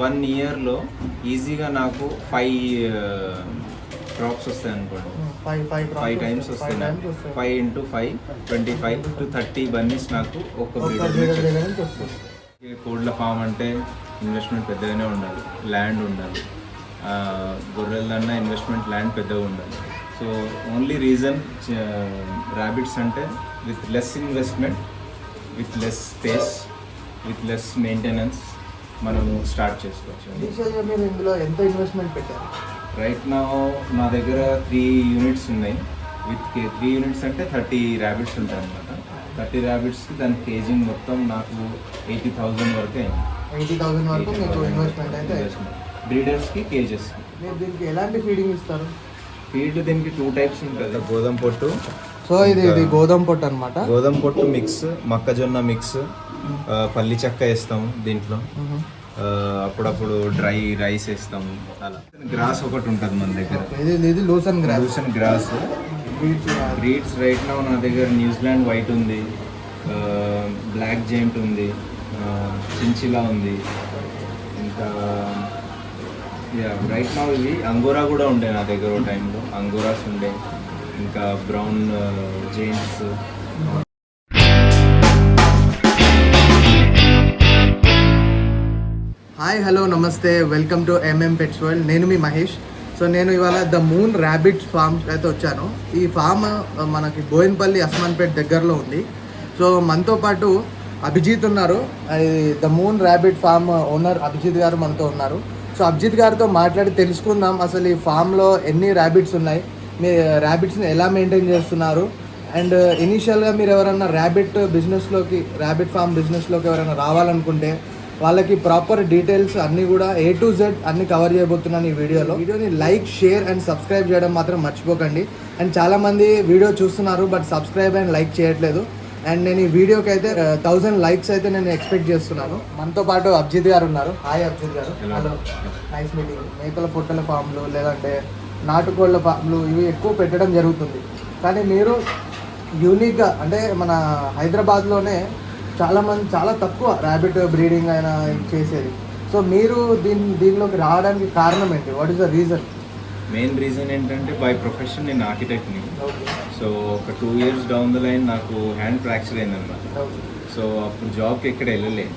1 ఇయర్లో ఈజీగా నాకు 5 క్రాప్స్ వస్తాయి అనుకోండి. 5 టైమ్స్ వస్తాయి. 5 into 5 25 to 30 బన్నీస్ నాకు ఒక బ్రీడర్. కోడ్ల ఫామ్ అంటే ఇన్వెస్ట్మెంట్ పెద్దగానే ఉండాలి, ల్యాండ్ ఉండాలి. గొర్రెలన్నా ఇన్వెస్ట్మెంట్ ల్యాండ్ పెద్దగా ఉండాలి. సో ఓన్లీ రీజన్ ర్యాబిట్స్ అంటే with less investment, with less space, with less maintenance మనము స్టార్ట్ చేసుకోవచ్చు. ఇనిషియల్గా మీరు ఇందులో ఎంత ఇన్వెస్ట్మెంట్ పెట్టారు? రైట్ నా దగ్గర 3 యూనిట్స్ ఉన్నాయి. విత్ 3 యూనిట్స్ అంటే 30 ర్యాబిట్స్ ఉంటాయి అనమాట. 30 ర్యాబిట్స్కి దాని కేజింగ్ మొత్తం నాకు 80,000 వరకు అయింది. 80,000 వరకు మీకు ఇన్వెస్ట్మెంట్ అయితే బ్రీడర్స్కి, కేజెస్కి. మీరు దీనికి ఎలాంటి ఫీడింగ్ ఇస్తారు? ఫీడ్ దీనికి 2 టైప్స్ ఉంటుంది. గోధుమ పొట్టు. సో ఇది గోధుమ పొట్టు అనమాట. గోధుమ పొట్టు మిక్స్, మొక్కజొన్న మిక్స్, పల్లి చెక్క వేస్తాము దీంట్లో. అప్పుడప్పుడు డ్రై రైస్ వేస్తాము. అలా గ్రాస్ ఒకటి ఉంటుంది మన దగ్గర. ఇది లూసన్ గ్రాస్ బ్రీడ్స్. రైట్ నా దగ్గర న్యూజిలాండ్ వైట్ ఉంది, బ్లాక్ జెయింట్ ఉంది, చించిలా ఉంది. ఇంకా రైట్ నా ఇవి అంగోరా కూడా ఉండే నా దగ్గర ఓ టైంలో. అంగోరాస్ ఉండే, ఇంకా బ్రౌన్ జెయింట్స్. హాయ్, హలో, నమస్తే, welcome to MM pets world. నేను మీ మహేష్. సో నేను ఇవాళ ద మూన్ ర్యాబిట్స్ ఫామ్ అయితే వచ్చాను. ఈ ఫామ్ మనకి బోయిన్పల్లి అస్మాన్పేట్ దగ్గరలో ఉంది. సో మనతో పాటు అభిజిత్ ఉన్నారు. The moon rabbit farm owner Abhijit గారు మనతో ఉన్నారు. సో అభిజిత్ గారితో మాట్లాడి తెలుసుకుందాం అసలు ఈ ఫామ్లో ఎన్ని ర్యాబిట్స్ ఉన్నాయి, మీ ర్యాబిట్స్ని ఎలా మెయింటైన్ చేస్తున్నారు, అండ్ ఇనీషియల్గా మీరు ఎవరైనా ర్యాబిట్ ఫామ్ బిజినెస్లోకి ఎవరైనా రావాలనుకుంటే వాళ్ళకి ప్రాపర్ డీటెయిల్స్ అన్నీ కూడా A to Z అన్నీ కవర్ చేయబోతున్నాను ఈ వీడియోని లైక్, షేర్ అండ్ సబ్స్క్రైబ్ చేయడం మాత్రం మర్చిపోకండి. అండ్ చాలామంది వీడియో చూస్తున్నారు బట్ సబ్స్క్రైబ్ అండ్ లైక్ చేయట్లేదు. అండ్ నేను ఈ వీడియోకి అయితే 1000 లైక్స్ అయితే నేను ఎక్స్పెక్ట్ చేస్తున్నాను. మనతో పాటు అభిజిత్ గారు ఉన్నారు. హాయ్ అభిజిత్ గారు. Hello, nice meeting. మేకల పొట్టల ఫామ్లు లేదంటే నాటుకోళ్ల ఫామ్లు ఇవి ఎక్కువ పెట్టడం జరుగుతుంది. కానీ మీరు యూనిక్గా అంటే మన హైదరాబాద్లోనే చాలా తక్కువ ర్యాబిట్ బ్రీడింగ్ అయినా చేసేది. సో మీరు దీనిలోకి రావడానికి కారణం ఏంటి? What is the reason? Main reason ఏంటంటే బై ప్రొఫెషన్ నేను ఆర్కిటెక్ట్ని. సో ఒక 2 years డౌన్ ద లైన్ నాకు హ్యాండ్ ఫ్రాక్చర్ అయిందనమాట. సో అప్పుడు జాబ్కి ఎక్కడ వెళ్ళలే.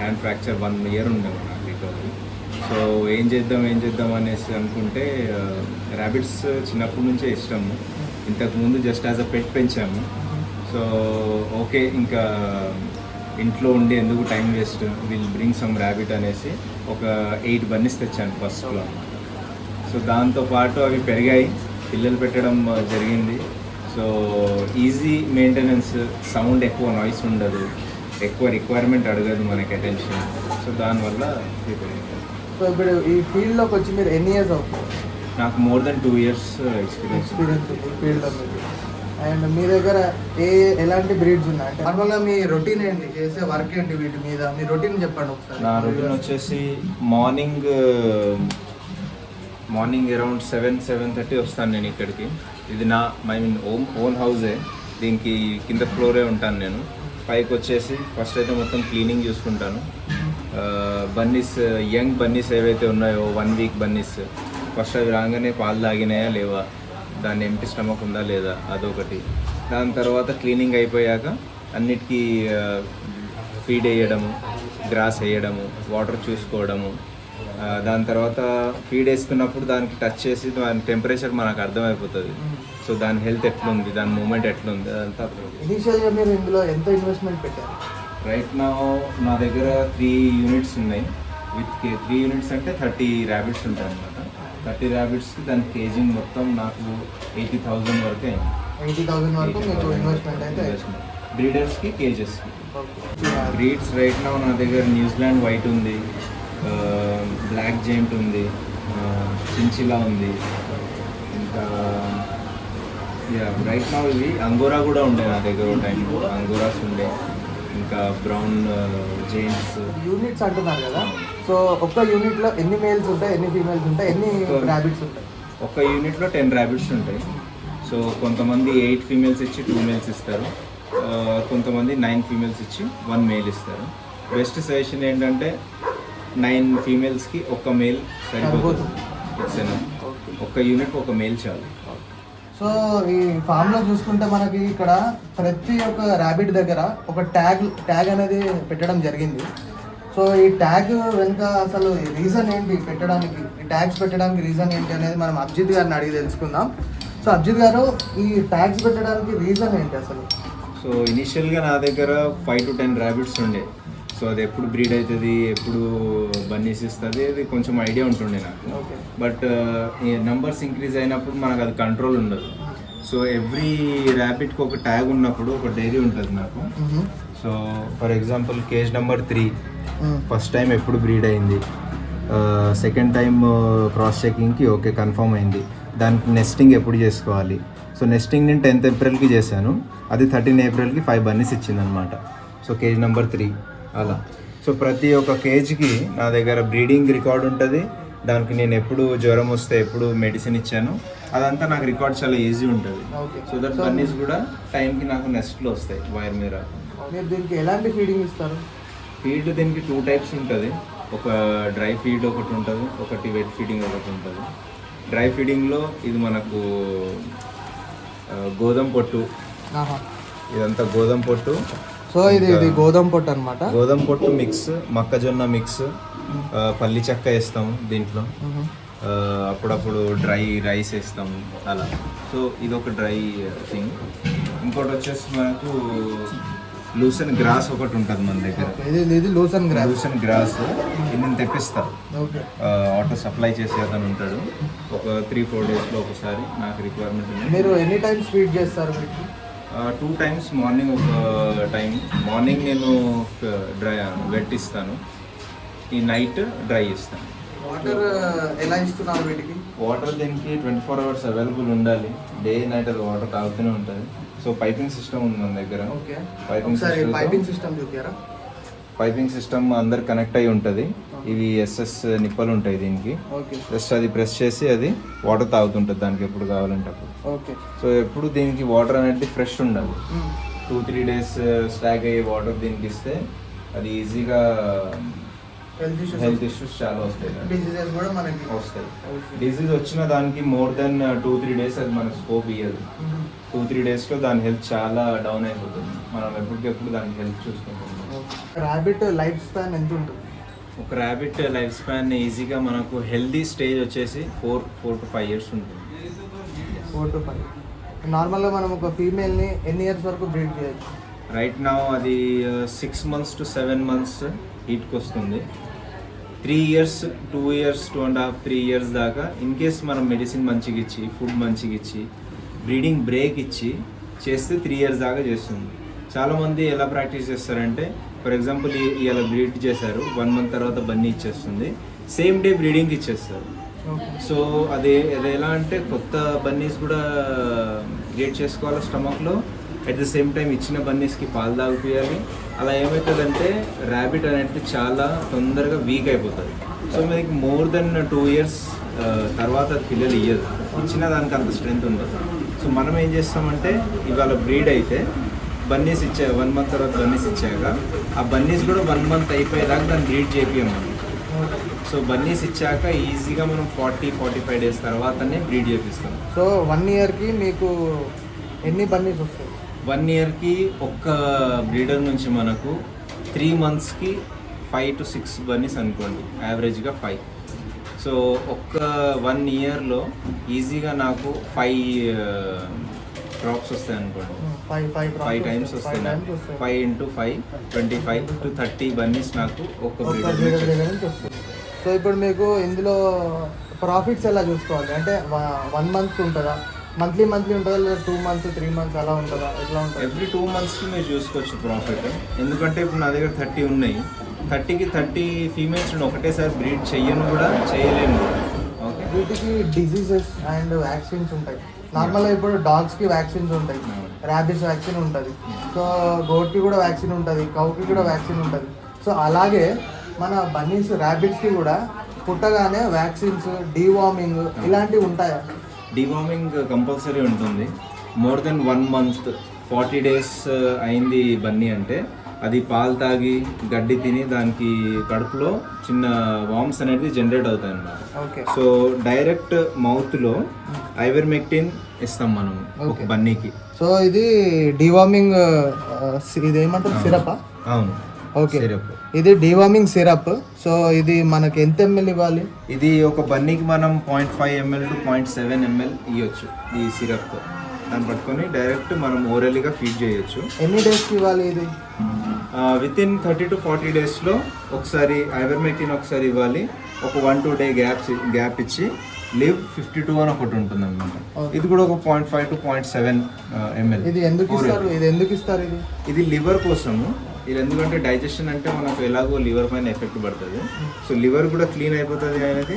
హ్యాండ్ ఫ్రాక్చర్ 1 year ఉండేది నాకు రికవరీ. సో ఏం చేద్దాం అనేసి అనుకుంటే ర్యాబిట్స్ చిన్నప్పటి నుంచే ఇష్టము. ఇంతకుముందు జస్ట్ యాజ్ అ పెట్ పెంచాము. సో ఓకే, ఇంకా ఇంట్లో ఉండి ఎందుకు time waste, will bring some rabbit అనేసి ఒక 8 బన్నీస్ తెచ్చాను ఫస్ట్లో. సో దాంతోపాటు అవి పెరిగాయి, పిల్లలు పెట్టడం జరిగింది. సో ఈజీ మెయింటెనెన్స్, సౌండ్ ఎక్కువ నాయిస్ ఉండదు, ఎక్కువ రిక్వైర్మెంట్ అడగదు మనకి అటెన్షన్. సో దానివల్ల సో ఇప్పుడు ఈ ఫీల్డ్లోకి వచ్చి మీరు ఎన్ని ఇయర్స్ అవుతుంది? నాకు more than 2 years ఎక్స్పీరియన్స్ ఈ ఫీల్డ్లో మీకు. అండ్ మీ దగ్గర ఎలాంటి బ్రీడ్స్ ఉన్నాయి? అంటే నార్మల్గా మీ రొటీన్ ఏంటి, చేసే వర్క్ ఏంటి, వీటి మీద మీ రొటీన్ చెప్పండి ఒకసారి. నా రొటీన్ వచ్చేసి మార్నింగ్ అరౌండ్ 7-7:30 వస్తాను నేను ఇక్కడికి. ఇది ఓన్ హౌసే. దీనికి కింద ఫ్లోరే ఉంటాను నేను. పైకి వచ్చేసి ఫస్ట్ అయితే మొత్తం క్లీనింగ్ చూసుకుంటాను. బన్నీస్, యంగ్ బన్నీస్ ఏవైతే ఉన్నాయో 1 week బన్నీస్, ఫస్ట్ అవి రాగానే పాలు తాగినాయా లేవా, దాన్ని ఎంటీ స్టమక్ ఉందా లేదా, అదొకటి. దాని తర్వాత క్లీనింగ్ అయిపోయాక అన్నిటికీ ఫీడ్ వేయడము, గ్రాస్ వేయడము, వాటర్ చూసుకోవడము. దాని తర్వాత ఫీడ్ వేస్తున్నప్పుడు దానికి టచ్ చేసి దాని టెంపరేచర్ మనకు అర్థమైపోతుంది. సో దాని హెల్త్ ఎట్లుంది, దాని మూమెంట్ ఎట్లుంది, అదంతా. ఇనిషియల్గా మీరు ఇందులో ఎంత ఇన్వెస్ట్మెంట్ పెట్టారు? రైట్ నా దగ్గర 3 యూనిట్స్ ఉన్నాయి. విత్ 3 యూనిట్స్ అంటే 30 ర్యాబిట్స్ ఉంటాయి అనమాట. 30 ర్యాబిట్స్కి దాని కేజింగ్ మొత్తం నాకు 80,000 వరకు అయింది. 80,000 వరకు మీకు ఇన్వెస్ట్మెంట్ అయితే. బ్రీడర్స్కి, కేజెస్కి. బ్రీడ్స్ రైట్ నా దగ్గర న్యూజిలాండ్ వైట్ ఉంది, బ్లాక్ జెయింట్ ఉంది, చించిలా ఉంది. ఇంకా రైట్ నా ఇవి అంగోరా కూడా ఉండే నా దగ్గర ఓ టైంలో. అంగోరాస్ ఉండే, ఇంకా బ్రౌన్ జెయింట్స్. యూనిట్స్ అంటున్నారు కదా, సో ఒక్క యూనిట్లో ఎన్ని మేల్స్ ఉంటాయి, ఎన్ని ఫీమేల్స్ ఉంటాయి, ఎన్ని ర్యాబిట్స్ ఉంటాయి? ఒక్క యూనిట్లో 10 ర్యాబిట్స్ ఉంటాయి. సో కొంతమంది 8 ఫీమేల్స్ ఇచ్చి 2 మేల్స్ ఇస్తారు. కొంతమంది 9 ఫీమేల్స్ ఇచ్చి 1 మేల్ ఇస్తారు. బెస్ట్ సజెషన్ ఏంటంటే 9 ఫీమేల్స్కి ఒక మేల్ సరిపోతుంది. సరిపోతుంది. ఒక్క యూనిట్ ఒక మేల్ చాలు. సో ఈ ఫామ్లో చూసుకుంటే మనకి ఇక్కడ ప్రతి ఒక్క ర్యాబిట్ దగ్గర ఒక ట్యాగ్ అనేది పెట్టడం జరిగింది. సో ఈ ట్యాగ్ వెనుక అసలు రీజన్ ఏంటి పెట్టడానికి, ఈ ట్యాగ్స్ పెట్టడానికి రీజన్ ఏంటి అనేది మనం అభిజిత్ గారిని అడిగి తెలుసుకుందాం. సో అభిజిత్ గారు, ఈ ట్యాగ్స్ పెట్టడానికి రీజన్ ఏంటి అసలు? సో ఇనిషియల్గా నా దగ్గర 5 to 10 ర్యాబిట్స్ ఉండే. సో అది ఎప్పుడు బ్రీడ్ అవుతుంది, ఎప్పుడు బన్నీస్ ఇస్తుంది, అది కొంచెం ఐడియా ఉంటుండే నాకు. బట్ ఈ నెంబర్స్ ఇంక్రీజ్ అయినప్పుడు మనకు అది కంట్రోల్ ఉండదు. సో ఎవ్రీ ర్యాబిట్కి ఒక ట్యాగ్ ఉన్నప్పుడు ఒక డైరీ ఉంటుంది నాకు. So for example cage number 3 first time ఎప్పుడు బ్రీడ్ అయింది, సెకండ్ టైం క్రాస్ చెకింగ్కి ఓకే కన్ఫర్మ్ అయింది, దానికి నెస్టింగ్ ఎప్పుడు చేసుకోవాలి. సో నెస్టింగ్ నేను 10th ఏప్రిల్కి చేశాను, అది 13 ఏప్రిల్కి 5 బన్నీస్ ఇచ్చిందనమాట. సో కేజ్ నెంబర్ 3 అలా. సో ప్రతి ఒక్క కేజ్కి నా దగ్గర బ్రీడింగ్ రికార్డ్ ఉంటుంది, దానికి నేను ఎప్పుడు జ్వరం వస్తే ఎప్పుడు మెడిసిన్ ఇచ్చాను, అదంతా నాకు రికార్డ్ చాలా ఈజీ ఉంటుంది. సో దట్ బన్నీస్ కూడా టైంకి నాకు నెస్ట్లో వస్తాయి వైర్ మీద. మీరు దీనికి ఎలాంటి ఫీడింగ్ ఇస్తారు? ఫీడ్ దీనికి 2 టైప్స్ ఉంటుంది. ఒక డ్రై ఫీడ్ ఒకటి ఉంటుంది, ఒకటి వెట్ ఫీడింగ్ ఒకటి ఉంటుంది. డ్రై ఫీడింగ్లో ఇది మనకు గోధుమ పొట్టు, ఇదంతా గోధుమ పొట్టు. సో ఇది గోధుమ పొట్టు అనమాట. గోధుమ పొట్టు మిక్స్, మొక్కజొన్న మిక్స్, పల్లి చెక్క వేస్తాము దీంట్లో, అప్పుడప్పుడు డ్రై రైస్ వేస్తాము అలా. సో ఇది ఒక డ్రై థింగ్. ఇంకోటి వచ్చేసి మనకు లూసన్ గ్రాస్ ఒకటి ఉంటుంది మన దగ్గర. ఇది లూసన్ గ్రాస్ ఇది నేను తెప్పిస్తాను. ఆటో సప్లై చేసే అతను ఉంటాడు. ఒక 3-4 డేస్లో ఒకసారి నాకు రిక్వైర్మెంట్ ఉంది. మీరు ఎన్ని టైమ్స్ ఫీడ్ చేస్తారు? 2 times. మార్నింగ్ ఒక టైం, మార్నింగ్ నేను డ్రై వెట్ ఇస్తాను, ఈ నైట్ డ్రై ఇస్తాను. వాటర్ ఎలా ఇస్తున్నారు వీటికి? వాటర్ దీనికి 24 hours అవైలబుల్ ఉండాలి, డే నైట్ అది వాటర్ తాగుతూనే ఉంటుంది. సో పైపింగ్ సిస్టమ్ ఉంది మన దగ్గర. పైపింగ్ సిస్టమ్ అందరు కనెక్ట్ అయి ఉంటుంది. ఇవి SS నిప్పలు ఉంటాయి దీనికి. జస్ట్ అది ప్రెస్ చేసి అది వాటర్ తాగుతుంటుంది దానికి ఎప్పుడు కావాలంటే అప్పుడు. సో ఎప్పుడు దీనికి వాటర్ అనేది ఫ్రెష్ ఉండాలి. 2-3 days స్టాక్ అయ్యే వాటర్ దీనికి ఇస్తే అది ఈజీగా హెల్త్ ఇష్యూస్ చాలా వస్తాయి, వస్తాయి. డిసీజ్ వచ్చిన దానికి మోర్ దెన్ 2-3 days అది మనకు స్కోప్ ఇయ్యదు. 2-3 daysలో దాని హెల్త్ చాలా డౌన్ అయిపోతుంది. మనం ఎప్పటికెప్పుడు దాని హెల్త్ చూసుకుంటాం. ర్యాబిట్ లైఫ్ స్పాన్ ఎంత ఉంటుంది? ఒక ర్యాబిట్ లైఫ్ స్పాన్ ఈజీగా మనకు హెల్దీ స్టేజ్ వచ్చేసి 4 to 5 years ఉంటుంది. 4 to 5. నార్మల్గా మనం ఒక ఫీమేల్ని ఎన్ని ఇయర్స్ వరకు బ్రీడ్ చేయొచ్చు? రైట్ నౌ అది 6 months to 7 months హీట్కి వస్తుంది. 3 years, 2 years, 2.5, 3 years దాకా ఇన్ కేస్ మనం మెడిసిన్ మంచిగా ఇచ్చి, ఫుడ్ మంచిగా ఇచ్చి, బ్రీడింగ్ బ్రేక్ ఇచ్చి చేస్తే 3 years దాకా చేస్తుంది. చాలామంది ఎలా ప్రాక్టీస్ చేస్తారంటే, ఫర్ ఎగ్జాంపుల్ ఇలా బ్రీడ్ చేశారు, 1 month తర్వాత బన్నీ ఇచ్చేస్తుంది, సేమ్ డే బ్రీడింగ్కి ఇచ్చేస్తారు. సో అది ఎలా అంటే కొత్త బన్నీస్ కూడా క్రియేట్ చేసుకోవాలి స్టమక్లో, అట్ ద సేమ్ టైం ఇచ్చిన బన్నీస్కి పాలు తాగిపోయాలి. అలా ఏమవుతుందంటే ర్యాబిట్ అనేది చాలా తొందరగా వీక్ అయిపోతుంది. సో మనకి మోర్ దెన్ 2 years తర్వాత పిల్లలు ఇయ్యదు, ఇచ్చిన దానికి అంత స్ట్రెంత్ ఉండదు. సో మనం ఏం చేస్తామంటే, ఇవాళ బ్రీడ్ అయితే బన్నీస్ ఇచ్చా 1 month తర్వాత బన్నీస్ ఇచ్చాక ఆ బన్నీస్ కూడా 1 month అయిపోయేదాకా దాన్ని బ్రీడ్ చేపియమని. సో బన్నీస్ ఇచ్చాక ఈజీగా మనం 40-45 days తర్వాతనే బ్రీడ్ చేపిస్తాం. సో 1 yearకి మీకు ఎన్ని బన్నీస్ వస్తాయి? 1 yearకి ఒక్క బ్రీడర్ నుంచి మనకు 3 monthsకి 5 to 6 బన్నీస్ అనుకోండి, యావరేజ్గా 5. సో ఒక్క 1 yearలో ఈజీగా నాకు 5 క్రాప్స్ వస్తాయి అనుకోండి. 5 times వస్తాయి నాకు. 5 into 5 25 to 30 బన్నీస్ నాకు ఒక్క బ్రీడర్ నుంచి వస్తుంది. సో ఇప్పుడు మీకు ఇందులో ప్రాఫిట్స్ ఎలా చూసుకోవాలి అంటే 1 month ఉంటుందా, మంత్లీ ఉంటుందా, లేదా 2 months 3 months అలా ఉంటుందా, ఎట్లా ఉంటుంది? ఎవ్రీ 2 monthsకి మీరు చూసుకోవచ్చు ప్రాఫిట్. ఎందుకంటే ఇప్పుడు నా దగ్గర 30 ఉన్నాయి, 30కి 30 ఫీమేల్స్ ఒకటేసారి బ్రీడ్ చెయ్యను కూడా, చేయలేను కూడా. ఓకే, వీటికి డిసీజెస్ అండ్ వ్యాక్సిన్స్ ఉంటాయి. నార్మల్గా ఇప్పుడు డాగ్స్కి వ్యాక్సిన్స్ ఉంటాయి, ర్యాబిస్ వ్యాక్సిన్ ఉంటుంది, సో గోట్కి కూడా వ్యాక్సిన్ ఉంటుంది, కౌకి కూడా వ్యాక్సిన్ ఉంటుంది. సో అలాగే మన బన్నీస్ ర్యాబిట్స్కి కూడా పుట్టగానే వ్యాక్సిన్స్, డీవార్మింగ్ ఇలాంటివి ఉంటాయా? డీవార్మింగ్ కంపల్సరీ ఉంటుంది. మోర్ దెన్ 1 month 40 days అయింది బన్నీ అంటే అది పాలు తాగి గడ్డి తిని దానికి కడుపులో చిన్న వామ్స్ అనేది జనరేట్ అవుతాయి అన్నమాట. ఓకే. సో డైరెక్ట్ మౌత్లో ఐవర్మెక్టిన్ ఇస్తాం మనం ఒక బన్నీకి. సో ఇది డివార్మింగ్ ఇది ఏమంటారు, సిరపా? అవును, ఓకే. సిరప్. ఇది డివార్మింగ్ సిరప్. సో ఇది మనకి ఎంత ఎంఎల్ ఇవ్వాలి? ఇది ఒక బన్నీకి మనం 0.5 ml to 0.7 ml ఇవ్వచ్చు ఈ సిరప్. దాన్ని పట్టుకొని డైరెక్ట్ మనం ఓరల్గా ఫీడ్ చేయొచ్చు. ఎన్ని డేస్కి ఇవ్వాలి ఇది? విత్ ఇన్ 30 to 40 daysలో ఒకసారి ఐవర్మెక్టిన్ ఒకసారి ఇవ్వాలి. ఒక 1-2 day గ్యాప్ ఇచ్చి లివ్ 52 అని ఒకటి ఉంటుంది అనమాట. ఇది కూడా ఒక 0.5 to 0.7 ml. ఇది ఎందుకు ఇస్తారు? ఇది లివర్ కోసము. ఇది ఎందుకంటే డైజెషన్ అంటే మనకు ఎలాగో లివర్ పైన ఎఫెక్ట్ పడుతుంది. సో లివర్ కూడా క్లీన్ అయిపోతుంది అనేది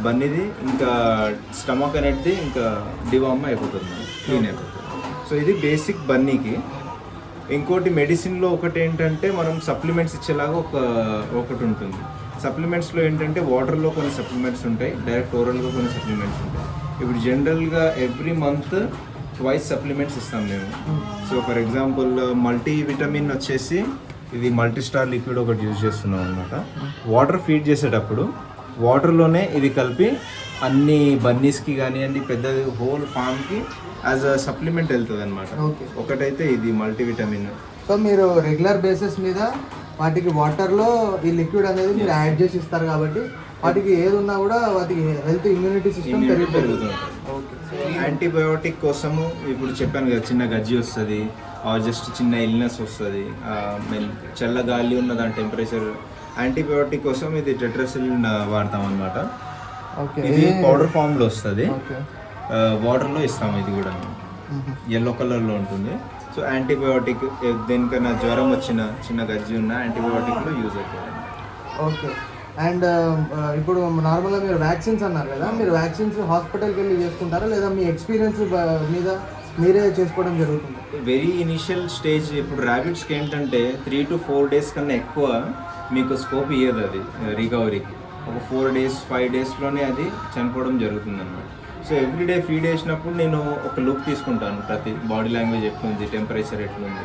బన్నీది, ఇంకా స్టమక్ అనేది ఇంకా డివార్మ్ అయిపోతుంది, క్లీన్ అయిపోతుంది. సో ఇది బేసిక్ బన్నీకి. ఇంకోటి మెడిసిన్లో ఒకటి ఏంటంటే మనం సప్లిమెంట్స్ ఇచ్చేలాగా ఒకటి ఉంటుంది. సప్లిమెంట్స్లో ఏంటంటే వాటర్లో కొన్ని సప్లిమెంట్స్ ఉంటాయి, డైరెక్ట్ ఓరల్గా కొన్ని సప్లిమెంట్స్ ఉంటాయి. ఇప్పుడు జనరల్గా ఎవ్రీ మంత్ ట్వైస్ సప్లిమెంట్స్ ఇస్తాం మేము. So for example multi vitamin వచ్చేసి ఇది మల్టీ స్టార్ లిక్విడ్ ఒకటి యూజ్ చేస్తున్నాం అనమాట. వాటర్ ఫీడ్ చేసేటప్పుడు వాటర్లోనే ఇది కలిపి అన్ని బన్నీస్కి కానివ్వండి పెద్ద హోల్ ఫామ్కి యాజ్ అ సప్లిమెంట్ వెళ్తుంది అనమాట. ఒకటైతే ఇది మల్టీవిటమిన్. సో మీరు రెగ్యులర్ బేసిస్ మీద వాటికి వాటర్లో ఈ లిక్విడ్ అనేది మీరు యాడ్ చేసి ఇస్తారు కాబట్టి వాటికి ఏది ఉన్నా కూడా వాటికి హెల్త్ ఇమ్యూనిటీ సిస్టమ్ పెరుగుతుంది. యాంటీబయోటిక్ కోసము ఇప్పుడు చెప్పాను కదా, చిన్న గజ్జి వస్తుంది, జస్ట్ చిన్న ఇల్నెస్ వస్తుంది, చల్ల గాలి ఉన్న దాని టెంపరేచర్. యాంటీబయోటిక్ కోసం ఇది టెట్రాసిలిన్ వాడతాం అనమాట. ఇది పౌడర్ ఫామ్లో వస్తుంది, వాటర్లో ఇస్తాము. ఇది కూడా ఎల్లో కలర్లో ఉంటుంది. సో యాంటీబయోటిక్ దేనికైనా జ్వరం వచ్చిన చిన్న గజ్జి ఉన్న యాంటీబయోటిక్లో యూజ్ అవుతుంది. ఓకే. అండ్ ఇప్పుడు నార్మల్గా మీరు వ్యాక్సిన్స్ అన్నారు కదా, మీరు వ్యాక్సిన్స్ హాస్పిటల్కి వెళ్ళి చేసుకుంటారా లేదా మీ ఎక్స్పీరియన్స్ మీద మీరే చేసుకోవడం జరుగుతుంది? Very initial stage. ఇప్పుడు ర్యాబిట్స్కి ఏంటంటే 3 to 4 days కన్నా ఎక్కువ మీకు స్కోప్ ఇయ్యదు అది రికవరీకి. ఒక 4 days 5 daysలోనే అది చనిపోవడం జరుగుతుంది అన్నమాట. సో ఎవ్రీడే ఫీడ్ చేసినప్పుడు నేను ఒక లుక్ తీసుకుంటాను, ప్రతి బాడీ లాంగ్వేజ్ ఎట్లుంది, టెంపరేచర్ ఎట్లుంది.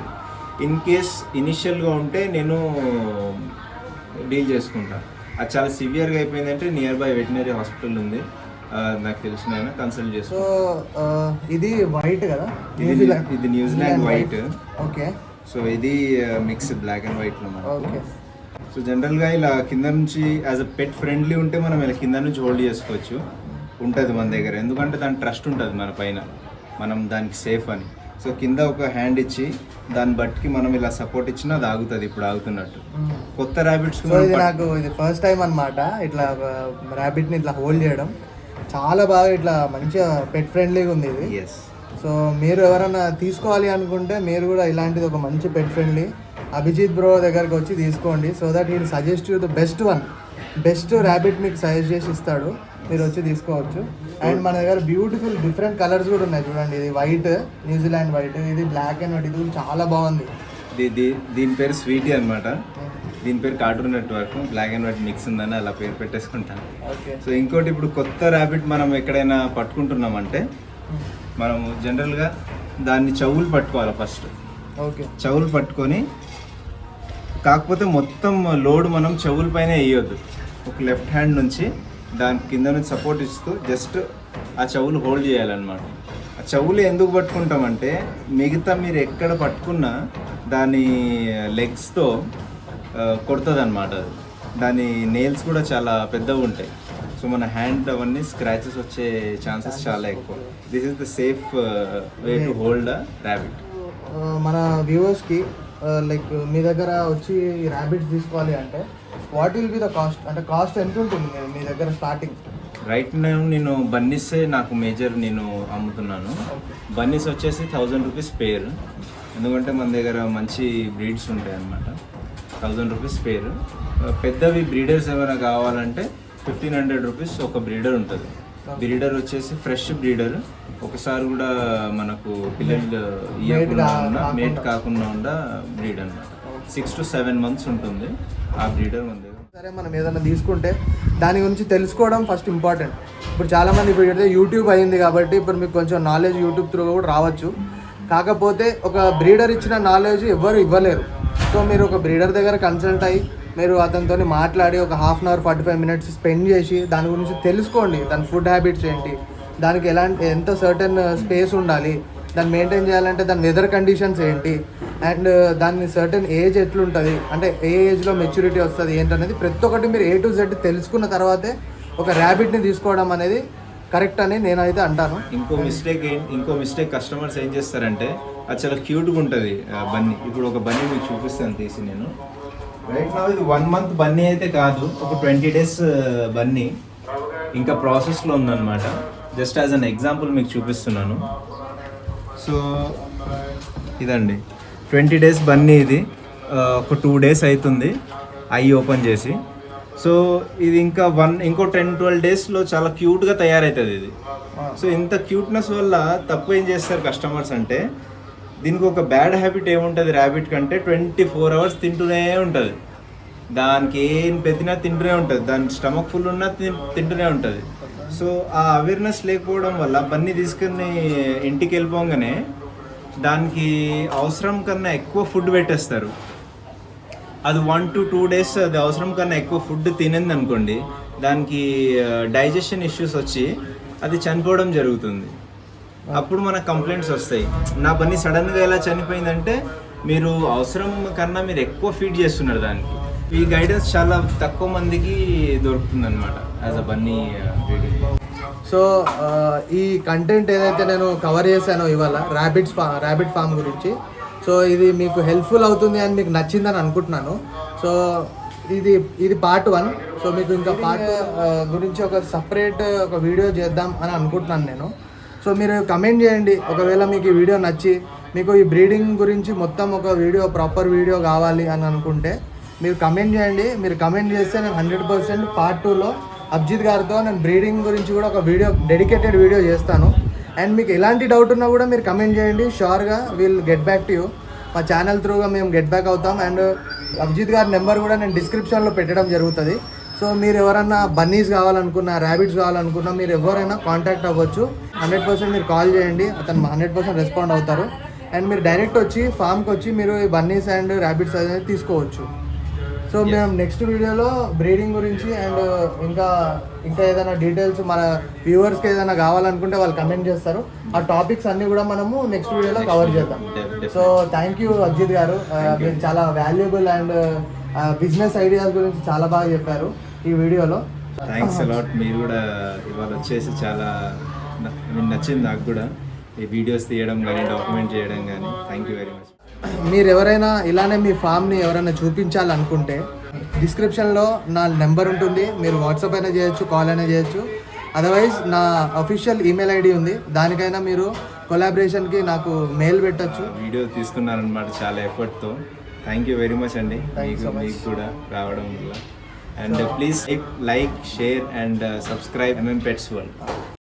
ఇన్ కేస్ ఇనిషియల్గా ఉంటే నేను డీల్ చేసుకుంటాను. అది చాలా సివియర్గా అయిపోయిందంటే నియర్ బై వెటనరీ హాస్పిటల్ ఉంది, నాకు తెలిసిన ఆయన కన్సల్ట్ చేస్తాను. సో ఇది వైట్ కదా, ఇది న్యూజిలాండ్ వైట్. ఓకే. సో ఇది మిక్స్ బ్లాక్ అండ్ వైట్లో. ఓకే. సో జనరల్గా ఇలా కింద నుంచి యాజ్ అ పెట్ ఫ్రెండ్లీ ఉంటే మనం ఇలా కింద నుంచి హోల్డ్ చేసుకోవచ్చు, ఉంటుంది మన దగ్గర. ఎందుకంటే దాని ట్రస్ట్ ఉంటుంది మన పైన, మనం దానికి సేఫ్ అని. సో కింద ఒక హ్యాండ్ ఇచ్చి దాన్ని బట్టి మనం ఇలా సపోర్ట్ ఇచ్చినా అది ఆగుతుంది, ఇప్పుడు ఆగుతున్నట్టు. కొత్త ర్యాబిట్స్ నాకు ఇది ఫస్ట్ టైం అనమాట ఇట్లా ర్యాబిట్ని ఇట్లా హోల్డ్ చేయడం. చాలా బాగా ఇట్లా మంచిగా పెట్ ఫ్రెండ్లీగా ఉంది ఇది. ఎస్. సో మీరు ఎవరైనా తీసుకోవాలి అనుకుంటే మీరు కూడా ఇలాంటిది ఒక మంచి పెట్ ఫ్రెండ్లీ అభిజిత్ బ్రో దగ్గరికి వచ్చి తీసుకోండి. So that he suggest you the best rabbit మీకు సజెస్ట్ చేసి ఇస్తాడు, మీరు వచ్చి తీసుకోవచ్చు. అండ్ మన దగ్గర బ్యూటిఫుల్ డిఫరెంట్ కలర్స్ కూడా ఉన్నాయి చూడండి. ఇది వైట్, న్యూజిలాండ్ వైట్, ఇది బ్లాక్ అండ్ వైట్. ఇది చాలా బాగుంది. దీని పేరు స్వీటీ అనమాట. దీని పేరు Cartoon Network. Black and white mix ఉందని అలా పేరు పెట్టేసుకుంటాను. సో ఇంకోటి, ఇప్పుడు కొత్త ర్యాబిట్ మనం ఎక్కడైనా పట్టుకుంటున్నామంటే మనము జనరల్గా దాన్ని చెవులు పట్టుకోవాలి ఫస్ట్. ఓకే. చెవులు పట్టుకొని, కాకపోతే మొత్తం లోడ్ మనం చెవుల పైన వేయొద్దు. ఒక లెఫ్ట్ హ్యాండ్ నుంచి దాని కింద నుంచి సపోర్ట్ ఇస్తూ జస్ట్ ఆ చెవులు హోల్డ్ చేయాలన్నమాట. ఆ చెవులు ఎందుకు పట్టుకుంటామంటే మిగతా మీరు ఎక్కడ పట్టుకున్నా దాని లెగ్స్తో కొడుతుంది అనమాట. దాని నెయిల్స్ కూడా చాలా పెద్దగా ఉంటాయి. సో మన హ్యాండ్ అవన్నీ స్క్రాచెస్ వచ్చే ఛాన్సెస్ చాలా ఎక్కువ. This is the safe way to hold a rabbit. మన వ్యూవర్స్కి లైక్ మీ దగ్గర వచ్చి ర్యాబిట్స్ తీసుకోవాలి అంటే what will be the cost? అంటే కాస్ట్ ఎంత ఉంటుంది మీ దగ్గర స్టార్టింగ్? రైట్ నేను బన్నీసే నాకు మేజర్ నేను అమ్ముతున్నాను. బన్నీస్ వచ్చేసి 1000 రూపీస్ పేర్. ఎందుకంటే మన దగ్గర మంచి బ్రీడ్స్ ఉంటాయి అన్నమాట. 1000 రూపీస్ పేర్. పెద్దవి బ్రీడర్స్ ఏమైనా కావాలంటే 1500 రూపీస్ ఒక బ్రీడర్ ఉంటుంది. బ్రీడర్ వచ్చేసి ఫ్రెష్ బ్రీడర్, ఒకసారి కూడా మనకు పిల్లలు ఇవ్వకుండా మేట్ కాకుండా ఉన్న బ్రీడ్ అన్నమాట. 6 to 7 months ఉంటుంది ఆ బ్రీడర్ మన దగ్గర. సరే, మనం ఏదైనా తీసుకుంటే దాని గురించి తెలుసుకోవడం ఫస్ట్ ఇంపార్టెంట్. ఇప్పుడు చాలామంది ఇప్పుడు యూట్యూబ్ అయింది కాబట్టి ఇప్పుడు మీకు కొంచెం నాలెడ్జ్ యూట్యూబ్ త్రూ కూడా రావచ్చు. కాకపోతే ఒక బ్రీడర్ ఇచ్చిన నాలెడ్జ్ ఎవ్వరు ఇవ్వలేరు. సో మీరు ఒక బ్రీడర్ దగ్గర కన్సల్ట్ అయ్యి మీరు అతనితో మాట్లాడి ఒక 1/2 అవర్ 45 మినిట్స్ స్పెండ్ చేసి దాని గురించి తెలుసుకోండి. దాని ఫుడ్ హ్యాబిట్స్ ఏంటి, దానికి ఎంత సర్టన్ స్పేస్ ఉండాలి, దాన్ని మెయింటైన్ చేయాలంటే దాని వెదర్ కండిషన్స్ ఏంటి, అండ్ దాని సర్టన్ ఏజ్ ఎట్లుంటుంది, అంటే ఏ ఏజ్లో మెచ్యూరిటీ వస్తుంది ఏంటనేది ప్రతి ఒక్కటి మీరు A to Z తెలుసుకున్న తర్వాతే ఒక ర్యాబిట్ని తీసుకోవడం అనేది కరెక్ట్ అని నేనైతే అంటాను. ఇంకో మిస్టేక్ కస్టమర్స్ ఏం చేస్తారంటే అది చాలా క్యూట్గా ఉంటుంది బన్నీ. ఇప్పుడు ఒక బన్నీ మీకు చూపిస్తాను తీసి నేను. రైట్ నా ఇది 1 month బన్నీ అయితే కాదు, ఒక 20 days బన్నీ ఇంకా ప్రాసెస్లో ఉందన్నమాట. జస్ట్ యాజ్ అన్ ఎగ్జాంపుల్ మీకు చూపిస్తున్నాను. సో ఇదండి 20 days బన్నీ. ఇది ఒక 2 days అవుతుంది ఐ ఓపెన్ చేసి. సో ఇది ఇంకో 10-12 daysలో చాలా క్యూట్గా తయారవుతుంది ఇది. సో ఇంత క్యూట్నెస్ వల్ల తప్పు ఏం చేస్తారు కస్టమర్స్ అంటే, దీనికి ఒక బ్యాడ్ హ్యాబిట్ ఏముంటుంది ర్యాబిట్ కంటే, 24 hours తింటూనే ఉంటుంది. దానికి ఏం పెట్టినా తింటూనే ఉంటుంది, దాని స్టమక్ ఫుల్ ఉన్నా తింటూనే ఉంటుంది. సో ఆ అవేర్నెస్ లేకపోవడం వల్ల బన్నీ తీసుకుని ఇంటికి వెళ్ళిపోగానే దానికి అవసరం కన్నా ఎక్కువ ఫుడ్ పెట్టేస్తారు. అది 1 to 2 days అది అవసరం కన్నా ఎక్కువ ఫుడ్ తినింది అనుకోండి, దానికి డైజెషన్ ఇష్యూస్ వచ్చి అది చనిపోవడం జరుగుతుంది. అప్పుడు మనకు కంప్లైంట్స్ వస్తాయి, నా బన్నీ సడన్గా ఎలా చనిపోయిందంటే మీరు అవసరం కన్నా మీరు ఎక్కువ ఫీడ్ చేస్తున్నారు దానికి. ఈ గైడెన్స్ చాలా తక్కువ మందికి దొరుకుతుంది అనమాట as a Bunny breeding. So ఈ కంటెంట్ ఏదైతే నేను కవర్ చేశానో ఇవాళ ర్యాబిట్ ఫామ్ గురించి, సో ఇది మీకు హెల్ప్ఫుల్ అవుతుంది అని మీకు నచ్చిందని అనుకుంటున్నాను. సో ఇది పార్ట్ 1. సో మీకు ఇంకా పార్ట్ గురించి ఒక సపరేట్ ఒక వీడియో చేద్దాం అని అనుకుంటున్నాను నేను. సో మీరు కమెంట్ చేయండి, ఒకవేళ మీకు ఈ వీడియో నచ్చి మీకు ఈ బ్రీడింగ్ గురించి మొత్తం ఒక ప్రాపర్ వీడియో కావాలి అని అనుకుంటే మీరు కమెంట్ చేయండి. మీరు కమెంట్ చేస్తే నేను 100% పార్ట్ 2లో అభిజిత్ గారితో నేను బ్రీడింగ్ గురించి కూడా ఒక డెడికేటెడ్ వీడియో చేస్తాను. అండ్ మీకు ఎలాంటి డౌట్ ఉన్నా కూడా మీరు కమెంట్ చేయండి, షూర్గా will get back to you. మా ఛానల్ త్రూగా మేము గెట్ బ్యాక్ అవుతాం. అండ్ అభిజిత్ గారి నెంబర్ కూడా నేను డిస్క్రిప్షన్లో పెట్టడం జరుగుతుంది. సో మీరు ఎవరన్నా బన్నీస్ కావాలనుకున్నా, ర్యాబిట్స్ కావాలనుకున్నా మీరు ఎవరైనా కాంటాక్ట్ అవ్వచ్చు. 100% మీరు కాల్ చేయండి, అతను 100% రెస్పాండ్ అవుతారు. అండ్ మీరు డైరెక్ట్ వచ్చి ఫామ్కి వచ్చి మీరు ఈ బన్నీస్ అండ్ ర్యాబిట్స్ అనేది తీసుకోవచ్చు. సో మేము నెక్స్ట్ వీడియోలో బ్రీడింగ్ గురించి అండ్ ఇంకా ఏదైనా డీటెయిల్స్ మన వ్యూవర్స్కి ఏదైనా కావాలనుకుంటే వాళ్ళు కమెంట్ చేస్తారు. ఆ టాపిక్స్ అన్నీ కూడా మనము నెక్స్ట్ వీడియోలో కవర్ చేద్దాం. సో థ్యాంక్ యూ అభిజిత్ గారు, మీరు చాలా వాల్యుబుల్ అండ్ బిజినెస్ ఐడియాస్ గురించి చాలా బాగా చెప్పారు ఈ వీడియోలో. Thanks a lot. మీరు కూడా ఇవాళ వచ్చేసి చాలా నచ్చింది నాకు కూడా ఈ వీడియోస్ తీయడం కానీ డాక్యుమెంట్ చేయడం కానీ. Thank you very much. మీరు ఎవరైనా ఇలానే మీ ఫామ్ని ఎవరైనా చూపించాలనుకుంటే డిస్క్రిప్షన్లో నా నెంబర్ ఉంటుంది, మీరు వాట్సాప్ అయినా చేయొచ్చు, కాల్ అయినా చేయొచ్చు. అదర్వైజ్ నా అఫీషియల్ ఈమెయిల్ ఐడి ఉంది, దానికైనా మీరు కొలాబరేషన్కి నాకు మెయిల్ పెట్టచ్చు. వీడియో తీస్తున్నారనమాట చాలా ఎఫర్ట్తో. థ్యాంక్ యూ వెరీ మచ్ అండి మీకు కూడా రావడం వల్ల. And please like, share and subscribe MM Pets World.